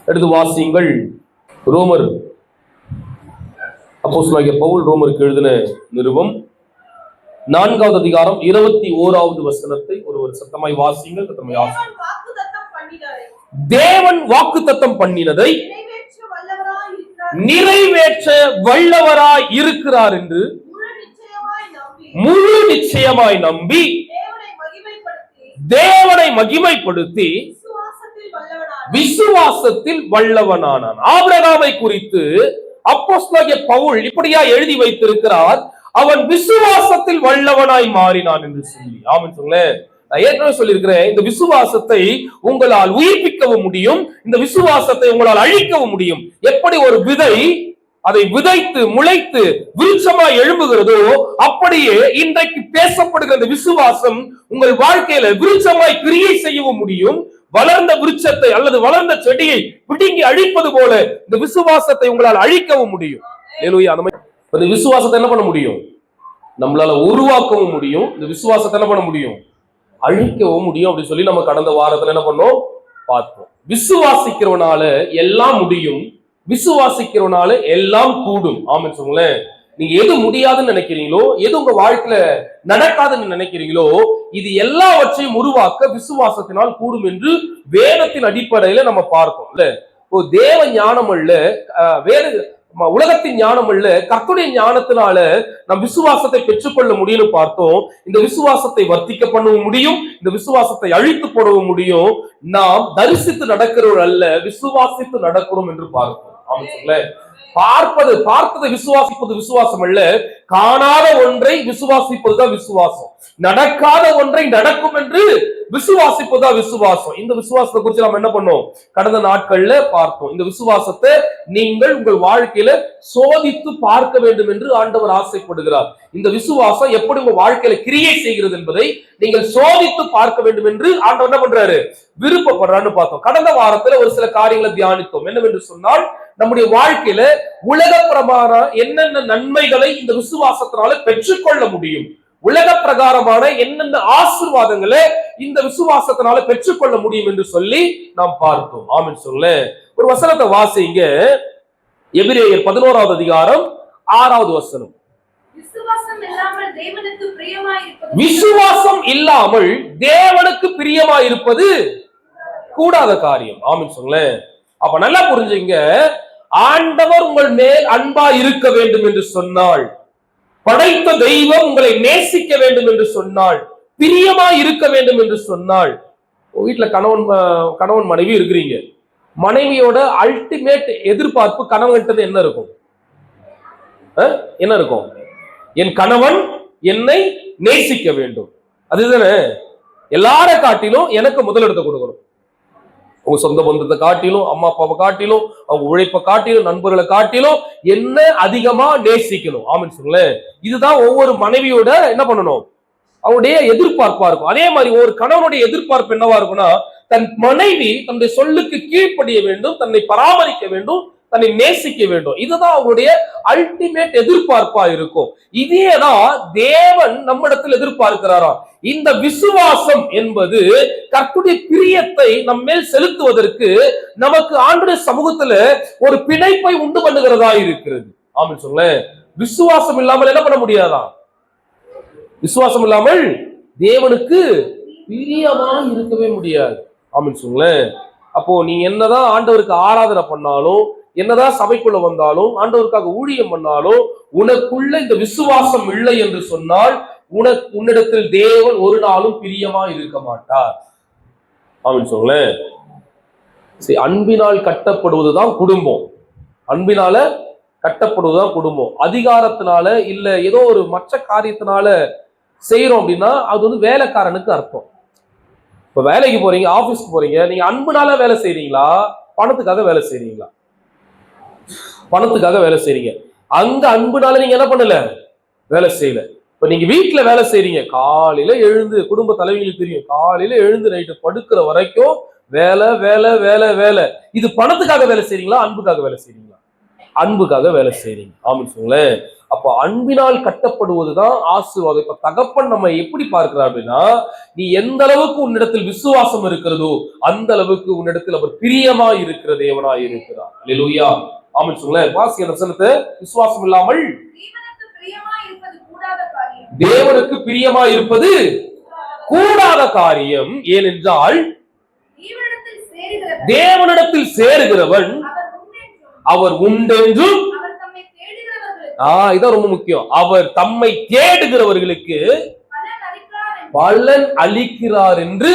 எடுத்து வாசியுங்கள். ரோமர் அப்போஸ்தலனாகிய பவுல் ரோமருக்கு எழுதின நிருபம் 4வது அதிகாரம் 21வது வசனத்தை ஒருவர் சத்தமாய் வாசியுங்கள். தேவன் வாக்குத்தத்தம் பண்ணினதை நிறைவேற்ற வல்லவராய் இருக்கிறார் என்று முழு நிச்சயமாய் நம்பி தேவனை மகிமைப்படுத்தி விசுவாசத்தில் வல்லவனானான். ஆபிரகாமை குறித்து அப்போஸ்தலனாகிய பவுல் இப்படியா எழுதி வைத்திருக்கிறார், அவன் விசுவாசத்தில் வல்லவனாய் மாறினான் என்று சொல்லி. ஆமென் சொல்லுங்களேன். நான் ஏற்கனவே சொல்லியிருக்கிறேன், இந்த விசுவாசத்தை உங்களால் உயிர்ப்பிக்கவும் முடியும், இந்த விசுவாசத்தை உங்களால் அழிக்கவும் முடியும். எப்படி ஒரு விதை அதை விதைத்து முளைத்து விருட்சமாய் எழும்புகிறதோ, அப்படியே இன்றைக்கு பேசப்படுகிற இந்த விசுவாசம் உங்கள் வாழ்க்கையில விருட்சமாய் கிரியை செய்யவும் முடியும். வளர்ந்த விருட்சத்தை அல்லது வளர்ந்த செடியை பிடுங்கி அழிப்பது போல இந்த விசுவாசத்தை உங்களால் அழிக்கவும் முடியும். இந்த விசுவாசத்தை என்ன பண்ண முடியும்? நம்மளால உருவாக்கவும் முடியும். இந்த விசுவாசத்தை என்ன பண்ண முடியும்? அழிக்கவும் முடியும். அப்படின்னு சொல்லி நம்ம கடந்த வாரத்துல என்ன பண்ணோம் பார்த்தோம். விசுவாசிக்கிறவனால எல்லாம் முடியும், விசுவாசிக்கிறவனால எல்லாம் கூடும். ஆமென் சொல்லுங்களேன். நீங்க எது முடியாதுன்னு நினைக்கிறீங்களோ, எது உங்க வாழ்க்கையில நடக்காதுன்னு நினைக்கிறீங்களோ, இது எல்லாவற்றையும் உருவாக்க விசுவாசத்தினால் கூடும் என்று வேதத்தின் அடிப்படையில நம்ம பார்ப்போம். இல்ல தேவ ஞானம் அல்ல, வேற உலகத்தின் ஞானம் அல்ல, கர்த்தருடைய ஞானத்தினால நம் விசுவாசத்தை பெற்றுக்கொள்ள முடியும்னு பார்த்தோம். இந்த விசுவாசத்தை வர்த்திக்க பண்ணவும் முடியும், இந்த விசுவாசத்தை அழித்து போடவும் முடியும். நாம் தரிசித்து நடக்கிறவர் அல்ல, விசுவாசித்து நடக்கிறோம் என்று பார்ப்போம். பார்த்ததை விசுவாசிப்பது விசுவாசம் அல்ல, காணாத ஒன்றை விசுவாசிப்பதுதான் விசுவாசம். நடக்காத ஒன்றை நடக்கும் என்று விசுவாசிப்பதுதான் விசுவாசம். இந்த விசுவாசத்தை குறித்து நாம் என்ன பண்ணோம் கடந்த நாட்கள்ல பார்த்தோம். இந்த விசுவாசத்தை நீங்கள் உங்கள் வாழ்க்கையில சோதித்து பார்க்க வேண்டும் என்று ஆண்டவர் ஆசைப்படுகிறார். இந்த விசுவாசம் எப்படி உங்க வாழ்க்கையில கிரியை செய்கிறது என்பதை நீங்கள் சோதித்து பார்க்க வேண்டும் என்று ஆண்டவர் என்ன பண்றாரு, விருப்பப்படுறான்னு பார்த்தோம். கடந்த வாரத்துல ஒரு சில காரியங்களை தியானித்தோம். என்னவென்று சொன்னால், நம்முடைய வாழ்க்கையில உலக பிரகாரம் என்னென்ன நன்மைகளை இந்த விசுவாசத்தினால பெற்றுக்கொள்ள முடியும், உலக பிரகாரமான என்னென்ன ஆசீர்வாதங்களை இந்த விசுவாசத்தினால பெற்றுக்கொள்ள முடியும் என்று சொல்லி நாம் பார்த்தோம். ஆமென் சொல்ல. ஒரு வசனத்தை வாசிங்க. எபிரேயர் 11வது அதிகாரம் 6வது வசனம். விசுவாசம் இல்லாமல் தேவனுக்கு பிரியமாயிருப்பது கூடாத காரியம். ஆமென் சொல்ல. அப்ப நல்லா புரிஞ்சுங்க, ஆண்டவர் உங்கள் மேல் அன்பா இருக்க வேண்டும் என்று சொன்னால், படைத்த தெய்வம் உங்களை நேசிக்க வேண்டும் என்று சொன்னால், பிரியமா இருக்க வேண்டும் என்று சொன்னால், வீட்டுல கணவன் மனைவி இருக்கிறீங்க, மனைவியோட அல்டிமேட் எதிர்பார்ப்பு கணவன்கிட்ட என்ன இருக்கும்? என்ன இருக்கும்? என் கணவன் என்னை நேசிக்க வேண்டும். அதுதானே. எல்லார காட்டிலும் எனக்கு முதலிடத்தை கொடுக்கணும். உங்க சொந்த பந்தத்தை காட்டிலும், அம்மா அப்பாவை காட்டிலும், அவங்க உழைப்பை காட்டிலும், நண்பர்களை காட்டிலும் என்ன அதிகமா நேசிக்கணும். ஆமென் சொல்லுங்களேன். இதுதான் ஒவ்வொரு மனைவியோட என்ன பண்ணணும், அவருடைய எதிர்பார்ப்பா இருக்கும். அதே மாதிரி ஒரு கணவனுடைய எதிர்பார்ப்பு என்னவா இருக்கும்னா, தன் மனைவி தன்னுடைய சொல்லுக்கு கீழ்ப்படிய வேண்டும், தன்னை பராமரிக்க வேண்டும், தன்னை நேசிக்க வேண்டும். இதுதான் அவருடைய அல்டிமேட் எதிர்பார்ப்பா இருக்கும். இதேதான் தேவன் நம்மிடத்தில் எதிர்பார்க்கிறாராம். இந்த விசுவாசம் என்பது கர்த்தருடைய பிரியத்தை நம்மேல் செலுத்துவதற்கு நமக்கு ஆண்டவருடைய சமூகத்துல ஒரு பிணைப்பை உண்டு பண்ணுகிறதா இருக்கிறது. ஆமென் சொல்லுங்களேன். விசுவாசம் இல்லாமல் என்ன பண்ண முடியாதான்? விசுவாசம் இல்லாமல் தேவனுக்கு பிரியமா இருக்கவே முடியாது. ஆமென் சொல்லுங்களேன். அப்போ நீ என்னதான் ஆண்டவருக்கு ஆராதனை பண்ணாலும், என்னதான் சபைக்குள்ள வந்தாலும், ஆண்டவருக்காக ஊழியம் பண்ணாலும், உனக்குள்ள இந்த விசுவாசம் இல்லை என்று சொன்னால் உன்னிடத்தில் தேவன் ஒரு நாளும் பிரியமா இருக்க மாட்டார். ஆமென் சொல்லுங்களேன். அன்பினால் கட்டப்படுவதுதான் குடும்பம். அன்பினால கட்டப்படுவதுதான் குடும்பம். அதிகாரத்தினால இல்ல ஏதோ ஒரு மற்ற காரியத்தினால செய்யறோம் அப்படின்னா அது வந்து வேலைக்காரனுக்கு அர்த்தம். இப்ப வேலைக்கு போறீங்க, ஆபீஸ்க்கு போறீங்க, நீங்க அன்புனால வேலை செய்றீங்களா, பணத்துக்காக வேலை செய்றீங்களா? பணத்துக்காக வேலை செய்றீங்க. அங்க அன்புனால நீங்க என்ன பண்ணல, வேலை செய்யல. இப்ப நீங்க வீட்டுல வேலை செய்றீங்க, காலையில எழுந்து, குடும்ப தலைவிகளுக்கு தெரியும், காலையில எழுந்து நைட்டு படுக்கிற வரைக்கும் வேலை வேலை வேலை வேலை. இது பணத்துக்காக வேலை செய்றீங்களா, அன்புக்காக வேலை செய்றீங்களா? அன்புக்காக வேலை செய்றீங்க. ஆமென் சொல்லுங்களேன். அப்ப அன்பினால் கட்டப்படுவதுதான் ஆசீர்வாதம். இப்ப தகப்பன் நம்ம எப்படி பார்க்கிறார் அப்படின்னா, நீ எந்த அளவுக்கு உன்னிடத்தில் விசுவாசம் இருக்கிறதோ அந்த அளவுக்கு உன்னிடத்தில் அவர் பிரியமா இருக்கிற தேவனாய் இருக்கிறார். அல்லேலூயா. ஆமென் சொல்லுங்க. வாசி அந்த வசனத்தை. விசுவாசம் இல்லாமல் தேவனுக்கு பிரியமா இருப்பது கூடாத காரியம். ஏனென்றால் தேவனிடத்தில் சேருகிறவன் அவர் உண்டென்றும், இதான் ரொம்ப முக்கியம், அவர் தம்மை தேடுகிறவர்களுக்கு பலன் அளிக்கிறார் என்று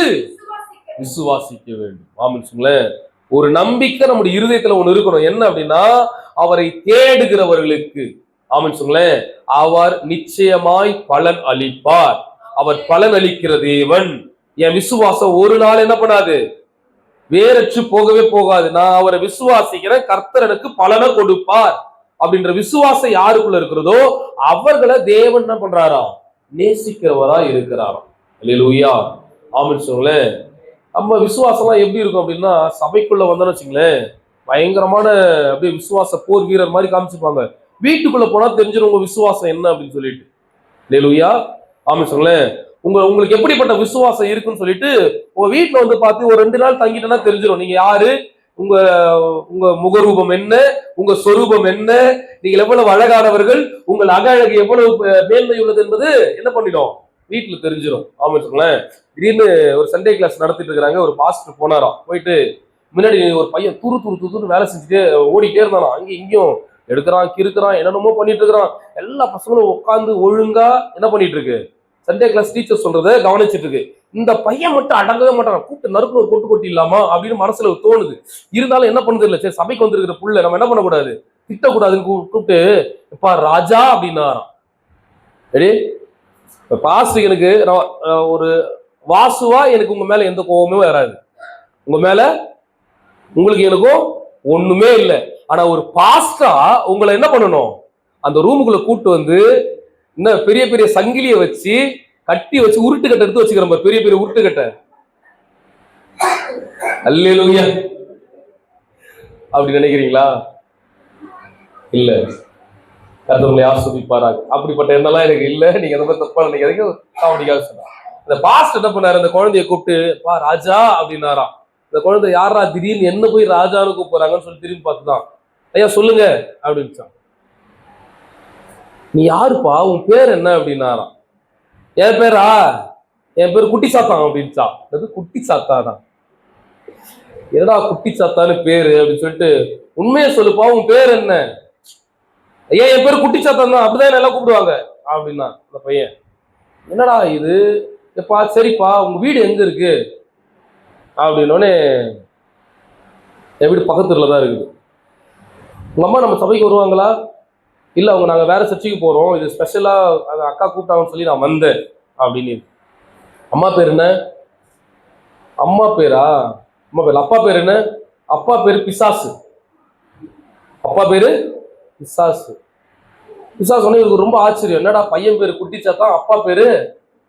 விசுவாசிக்க வேண்டும். ஆமென் சொல்லுங்களேன். ஒரு நம்பிக்கை நம்முடைய இருதயத்துல ஒண்ணு இருக்கணும். என்ன அப்படின்னா, அவரை தேடுகிறவர்களுக்கு, ஆமென் சொல்லுங்களேன், அவர் நிச்சயமாய் பலன் அளிப்பார். அவர் பலன் அளிக்கிற தேவன். என் விசுவாசம் ஒரு நாள் என்ன பண்ணாது, வேறற்று போகவே போகாது. நான் அவரை விசுவாசிக்கிறேன், கர்த்தர் எனக்கு பலனை கொடுப்பார் அப்படின்ற விசுவாசம் யாருக்குள்ள இருக்கிறதோ அவர்களை தேவன் என்ன பண்றாராம், நேசிக்கிறவரா இருக்கிறாராம். அல்லேலூயா. ஆமென் சொல்லுங்களேன். நம்ம விசுவாசம்லாம் எப்படி இருக்கும் அப்படின்னா, சபைக்குள்ள வந்தோம்னு வச்சுங்களேன், பயங்கரமான அப்படியே விசுவாச போர் வீரர் மாதிரி காமிச்சுப்பாங்க. வீட்டுக்குள்ள போனா தெரிஞ்சிடும் உங்க விசுவாசம் என்ன அப்படின்னு சொல்லிட்டு. அல்லேலூயா. ஆமென் சொல்லுங்களேன். உங்களுக்கு எப்படிப்பட்ட விசுவாசம் இருக்குன்னு சொல்லிட்டு உங்க வீட்டுல வந்து பார்த்து ஒரு 2 நாள் தங்கிட்டேன்னா தெரிஞ்சிடும் நீங்க யாரு, உங்க உங்க முகரூபம் என்ன, உங்க சொரூபம் என்ன, நீங்கள் எவ்வளவு அழகானவர்கள், உங்கள் அழகு எவ்வளவு மேன்மை உள்ளது என்பது என்ன பண்ணிடும், வீட்டுல தெரிஞ்சிடும். ஆமென் சொல்லுங்களேன். திடீர்னு ஒரு சண்டே கிளாஸ் நடத்திட்டு இருக்கிறாங்க. ஒரு பாஸ்டர் போனாராம். போயிட்டு முன்னாடி ஒரு பையன் துரு துரு துருன்னு வேலை செஞ்சுட்டு ஓடிட்டே இருந்தானா. அங்கேயும் இங்கேயும் எடுக்கிறான், கிறுக்கிறான், என்னென்னமோ பண்ணிட்டு இருக்கிறான். எல்லா பசங்களும் உட்காந்து ஒழுங்கா என்ன பண்ணிட்டு இருக்கு, சண்டே கிளாஸ் டீச்சர் சொல்றதை கவனிச்சிட்டு இருக்கு. இந்த பையன் மட்டும் அடங்கவே மாட்டான். கூப்பிட்டு நறுக்குன்னு ஒரு கொட்டு கொட்டி இல்லாமா அப்படின்னு மனசுல தோணுது. இருந்தாலும் என்ன பண்ணுது இல்ல, சரி சபைக்கு வந்திருக்கிற புள்ள நம்ம என்ன பண்ணக்கூடாது, திட்டக்கூடாதுன்னு கூப்பிட்டு இப்ப ராஜா அப்படின்னாராம். சரி, பாஸ்டர் எனக்கு ஒரு வாசுவா எனக்கு உங்க மேல எந்த கோபமே வராது, உங்க மேல உங்களுக்கு எனக்கும் ஒண்ணுமே இல்லை. ஆனா ஒரு பாஸ்டா உங்களை என்ன பண்ணணும், அந்த ரூமுக்குள்ள கூட்டு வந்து என்ன பெரிய பெரிய சங்கிலிய வச்சு கட்டி வச்சு உருட்டுக்கட்டை எடுத்து வச்சுக்கிறோம், பெரிய பெரிய உருட்டுக்கட்டை. அல்லேலூயா. அப்படி நினைக்கிறீங்களா? இல்ல, கர்த்தர் ஆசீர்வதிப்பாராக. அப்படிப்பட்ட எண்ணெல்லாம் எனக்கு இல்ல. நீங்க அந்த மாதிரி தப்பா நினைக்கிறீங்க. காமெடிக்காக சொன்னா இந்த பாஸ்டர் என்ன பண்ணாரு, அந்த குழந்தைய கூப்பிட்டு பா ராஜா அப்படின்னாராம். இந்த குழந்தை யாரா திடீர்னு என்ன போய் ராஜான்னு கூப்பிடுறாங்கன்னு சொல்லி திரும்பி பார்த்துதான், ஐயா சொல்லுங்க அப்படின்னு. நீ யாருப்பா, உன் பேர் என்ன அப்படின்னாராம். என் பேரா, என் பேர் குட்டி சாத்தான் அப்படின்ச்சா. அது குட்டி சாத்தானா, என்னடா குட்டி சாத்தான்னு பேரு அப்படின்னு சொல்லிட்டு, உண்மையை சொல்லுப்பா உன் பேர் என்ன. ஐயா என் பேர் குட்டி சாத்தான் தான், அப்படிதான் நல்லா கூப்பிடுவாங்க அப்படின்னா. அந்த பையன் என்னடா இது, எப்பா சரிப்பா உங்க வீடு எங்க இருக்கு அப்படின்னோடனே, என் வீடு பக்கத்துல தான் இருக்குது. உங்க அம்மா நம்ம சபைக்கு வருவாங்களா? இல்ல அவங்க நாங்க வேற சர்ச்சுக்கு போறோம், இது ஸ்பெஷலா அந்த அக்கா கூப்பிட்டாங்கன்னு சொல்லி நான் வந்தேன் அப்படின்னு. அம்மா பேர் என்ன? அம்மா பேரா? அம்மா பேர். அப்பா பேர் என்ன? அப்பா பேரு பிசாசு. அப்பா பேரு பிசாசு. பிசாசு சொன்ன இவருக்கு ரொம்ப ஆச்சரியம். என்னடா பையன் பேரு குட்டிச்சாத்தான், அப்பா பேரு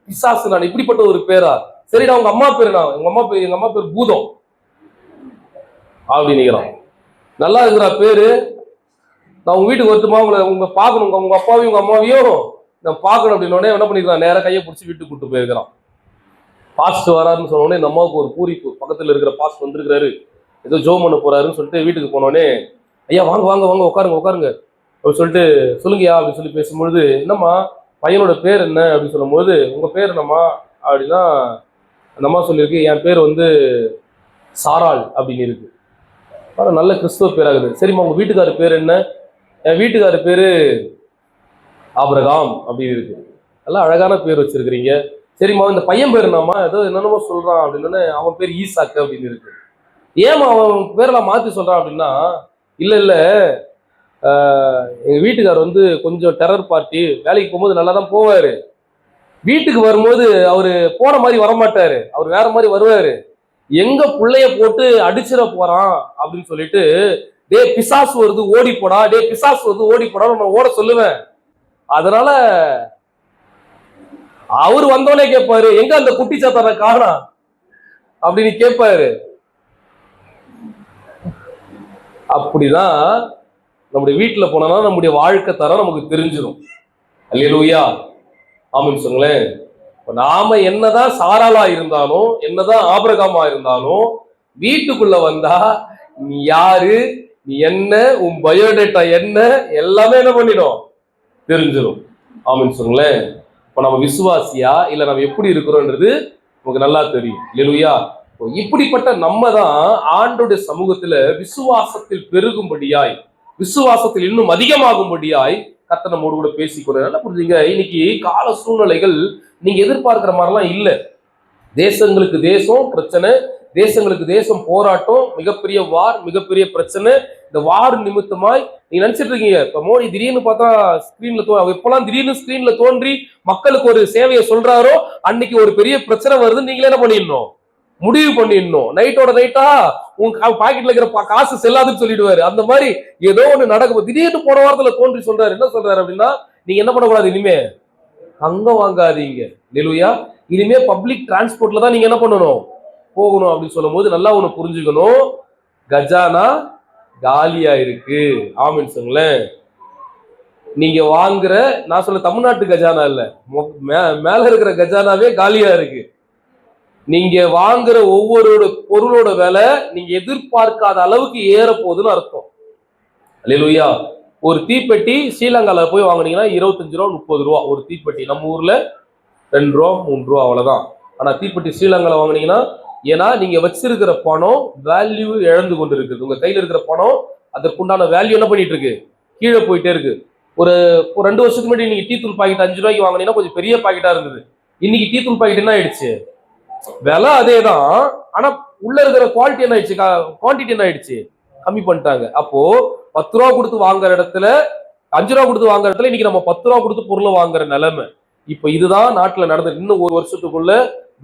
பிசாசு, நான் இப்படிப்பட்ட ஒரு பேரா? சரிடா உங்க அம்மா பேரு? நான் எங்க அம்மா பேர் பூதம் அப்படின்னு. நல்லா இருக்கிற பேரு. நான் உங்க வீட்டுக்கு வரட்டுமா, உங்க பார்க்கணும், உங்க அப்பாவையும் உங்க அம்மாவையும் நான் பார்க்கணும் அப்படின்னு என்ன பண்ணிருக்கான், நேரம் கையை பிடிச்சி வீட்டுக்கு கூப்பிட்டு போயிருக்கிறான். பாஸ்ட் வராருன்னு சொன்னோடனே இந்த அம்மாவுக்கு ஒரு பூரிப்பு. பக்கத்துல இருக்கிற பாஸ்ட் வந்திருக்கிறாரு, ஏதோ ஜோம் பண்ண போறாருன்னு சொல்லிட்டு வீட்டுக்கு போனோடனே, ஐயா வாங்க வாங்க வாங்க உட்காருங்க அப்படின்னு சொல்லிட்டு, சொல்லுங்கய்யா அப்படின்னு சொல்லி பேசும்பொழுது, என்னம்மா பையனோட பேர் என்ன அப்படின்னு சொல்லும்போது, உங்க பேர் என்னம்மா அப்படின்னா அந்த அம்மா சொல்லியிருக்கு, என் பேர் வந்து சாராள் அப்படின்னு இருக்கு. நல்ல கிறிஸ்துவ பேராகுது. சரிம்மா உங்க வீட்டுக்காரர் பேர் என்ன? என் வீட்டுக்காரர் பேரு ஆபிரகாம் அப்படின்னு இருக்கு. நல்லா அழகான பேர் வச்சிருக்கிறீங்க. சரிம்மா இந்த பையன் பேர் என்னம்மா, ஏதோ என்னென்னமோ சொல்றான் அப்படின்னு, அவன் பேர் ஈசாக்கு அப்படின்னு இருக்கு. ஏமா அவன் பேரெல்லாம் மாத்தி சொல்றான் அப்படின்னா, இல்ல எங்க வீட்டுக்காரர் வந்து கொஞ்சம் டெரர் பார்ட்டி, வேலைக்கு போகும்போது நல்லா தான் போவாரு, வீட்டுக்கு வரும்போது அவரு போன மாதிரி வரமாட்டாரு, அவர் வேற மாதிரி வருவாரு, எங்க பிள்ளைய போட்டு அடிச்சிட போறான் அப்படின்னு சொல்லிட்டு, டே பிசாசு வருது ஓடி போடா, டே பிசாசு வருது ஓடி போடான்னு நான் ஓட சொல்லுவேன். அதனால அவரு வந்தோடனே கேட்பாரு, எங்க அந்த குட்டி சாத்தான காணா அப்படின்னு கேட்பாரு. அப்படிதான் நம்முடைய வீட்டுல போனோம்னா நம்முடைய வாழ்க்கை தரம் நமக்கு தெரிஞ்சிடும். அல்லேலூயா, ஆமென் சொல்லுங்களேன். நாம என்னதான் சாராளா இருந்தாலும், என்னதான் ஆபிரகாமா இருந்தாலும், வீட்டுக்குள்ள வந்தா நீ யாரு, நீ என்ன, உன் பயோடேட்டா என்ன, எல்லாமே என்ன பண்ணிடும், தெரிஞ்சிடும். ஆமென் சொல்லுங்களேன். இப்ப நம்ம விசுவாசியா இல்ல நம்ம எப்படி இருக்கிறோன்றது நமக்கு நல்லா தெரியும். அல்லேலூயா. இப்படிப்பட்ட நம்ம தான் ஆண்டோடைய சமூகத்துல விசுவாசத்தில் பெருகும்படியாய், விசுவாசத்தில் இன்னும் அதிகமாகும்படியாய் கர்த்தர் நம்மோடு கூட பேசிக்கொள்ள. நல்லா புரிஞ்சுங்க, இன்னைக்கு கால சூழ்நிலைகள் நீங்க எதிர்பார்க்கிற மாதிரிலாம் இல்ல. தேசங்களுக்கு தேசம் பிரச்சனை, தேசங்களுக்கு தேசம் போராட்டம், மிகப்பெரிய வார், மிகப்பெரிய பிரச்சனை. இந்த வார் நிமித்தமாய் நீங்க நினைச்சிட்டு இருக்கீங்க, இப்ப மோடி திடீர்னு பார்த்தா ஸ்கிரீன்ல எப்பெல்லாம் திடீர்னு ஸ்கிரீன்ல தோன்றி மக்களுக்கு ஒரு சேவையை சொல்றாரோ அன்னைக்கு ஒரு பெரிய பிரச்சனை வருது, நீங்களே என்ன பண்ணிடணும், முடிவு பண்ணிடணும். நைட்டோட நைட்டா உங்க பாக்கெட்ல இருக்கிற காசு செல்லாதுன்னு சொல்லிடுவாரு. அந்த மாதிரி ஏதோ ஒண்ணு நடக்கும். திடீர்னு போன வாரத்துல தோன்றி சொல்றாரு. என்ன சொல்றாரு அப்படின்னா, நீங்க என்ன பண்ணக்கூடாது, இனிமே தங்கம் வாங்காதீங்க. அல்லேலூயா. இனிமே பப்ளிக் டிரான்ஸ்போர்ட்ல தான் நீங்க என்ன பண்ணணும், போகணும் அப்படின்னு சொல்லும் போது நல்லா ஒண்ணு புரிஞ்சுக்கணும், கஜானா காலியா இருக்கு. ஆமென் சொல்லுங்களேன். நீங்க வாங்குற, நான் சொல்ல தமிழ்நாட்டு கஜானா இல்ல, மேல இருக்கிற கஜானாவே காலியா இருக்கு. நீங்க வாங்குற ஒவ்வொரு பொருளோட விலை நீங்க எதிர்பார்க்காத அளவுக்கு ஏற போகுதுன்னு அர்த்தம். அல்லேலூயா. ஒரு தீப்பெட்டி ஸ்ரீலங்கால போய் வாங்கினீங்கன்னா 25 ரூபா 30 ரூபா ஒரு தீப்பெட்டி. நம்ம ஊர்ல 2 ரூபா 3 ரூபா அவ்வளவுதான். ஆனா தீப்பெட்டி ஸ்ரீலங்கால வாங்கினீங்கன்னா, ஏன்னா நீங்க வச்சிருக்கிற பணம் வேல்யூ இழந்து கொண்டு இருக்குது. உங்க கையில இருக்கிற பணம் அதற்குண்டான வேல்யூ என்ன பண்ணிட்டு இருக்கு, கீழே போயிட்டே இருக்கு. ஒரு 2 வருஷத்துக்கு முன்னாடி நீங்க டீ தூள் பாக்கெட் 5 ரூபாய்க்கு வாங்கினீங்கன்னா கொஞ்சம் பெரிய பாக்கெட்டா இருந்தது. இன்னைக்கு டீ தூள் பாக்கெட் என்ன ஆயிடுச்சு, விலை அதே தான், ஆனா உள்ள இருக்கிற குவாலிட்டி என்ன ஆயிடுச்சு, குவான்டிட்டி என்ன ஆயிடுச்சு, கம்மி பண்ணிட்டாங்க. அப்போ 10 ரூபா கொடுத்து வாங்குற இடத்துல 5 ரூபா கொடுத்து வாங்குற இடத்துல இன்னைக்கு நம்ம 10 ரூபா கொடுத்து பொருளை வாங்குற நிலைமை. இப்ப இதுதான் நாட்டுல நடந்தது. இன்னும் ஒரு வருஷத்துக்குள்ள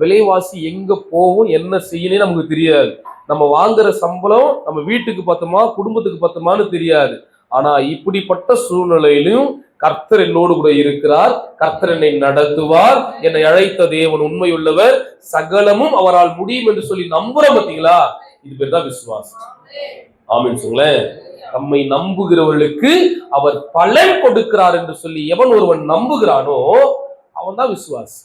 விலைவாசி எங்க போகும், என்ன செய்யணும் நமக்கு தெரியாது. நம்ம வாங்குற சம்பளம் நம்ம வீட்டுக்கு பத்துமா குடும்பத்துக்கு பத்துமான்னு தெரியாது. ஆனா இப்படிப்பட்ட சூழ்நிலையிலும் கர்த்தர் என்னோடு கூட இருக்கிறார், கர்த்தர் என்னை நடத்துவார், என்னை அழைத்த தேவன் உண்மையுள்ளவர், சகலமும் அவரால் முடியும் என்று சொல்லி நம்புறோம். பார்த்தீங்களா, இது பேர் தான் விசுவாசம். ஆமென் சொல்லுங்களேன். நம்மை நம்புகிறவர்களுக்கு அவர் பலன் கொடுக்கிறார் என்று சொல்லி எவன் ஒருவன் நம்புகிறானோ அவன் தான் விசுவாசி.